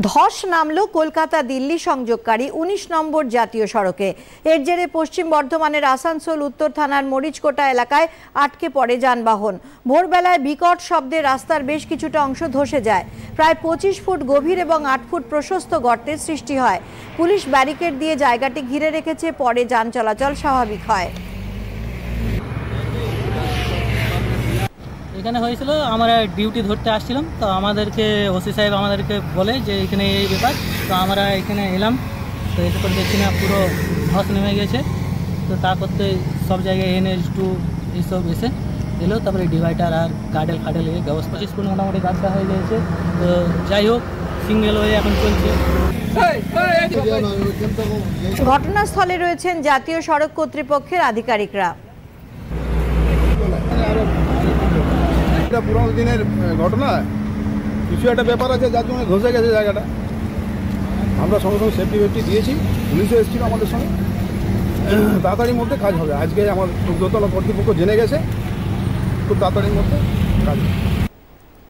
ধস নামল কলকাতা দিল্লি সংযোগকারী ১৯ নম্বর জাতীয় সড়কে। এর জেরে পশ্চিম বর্ধমানের আসানসোল উত্তর থানার মরিচকোটা এলাকায় আটকে পড়ে যানবাহন। ভোরবেলায় বিকট শব্দে রাস্তার বেশ কিছুটা অংশ ধসে যায়। প্রায় ২৫ ফুট গভীর এবং ৮ ফুট প্রশস্ত গর্তের সৃষ্টি হয়। পুলিশ ব্যারিকেড দিয়ে জায়গাটি ঘিরে রেখেছে, পরে যান চলাচল স্বাভাবিক হয়। এখানে হয়েছিল, আমরা ডিউটি ধরতে আসছিলাম, তো আমাদেরকে ওসি সাহেব আমাদেরকে বলে যে এখানে এই ব্যাপার, তো আমরা এখানে এলাম। তো এসে পরে দেখছি না পুরো ধস নেমে গেছে। তো তারপরে সব জায়গায় NH2 এইসব এসে এলো, তারপরে ডিভাইডার আর গার্ডেল ফাডেল ব্যবস্থা 25 ফুট মোটামুটি গাছটা হয়ে গিয়েছে। তো যাই হোক, সিঙ্গেল হয়ে এখন চলছে। ঘটনাস্থলে রয়েছেন জাতীয় সড়ক কর্তৃপক্ষের আধিকারিকরা। পুরোনো দিনের ঘটনা, কিছু একটা ব্যাপার আছে যার জন্য ধসে গেছে জায়গাটা। আমরা সঙ্গে সঙ্গে সেফটি বেফটি দিয়েছি, পুলিশও এসেছিল আমাদের সঙ্গে। তাড়াতাড়ির মধ্যে কাজ হবে। আজকে আমার 14তলা কর্তৃপক্ষ জেনে গেছে, খুব তাড়াতাড়ির মধ্যে কাজ হবে।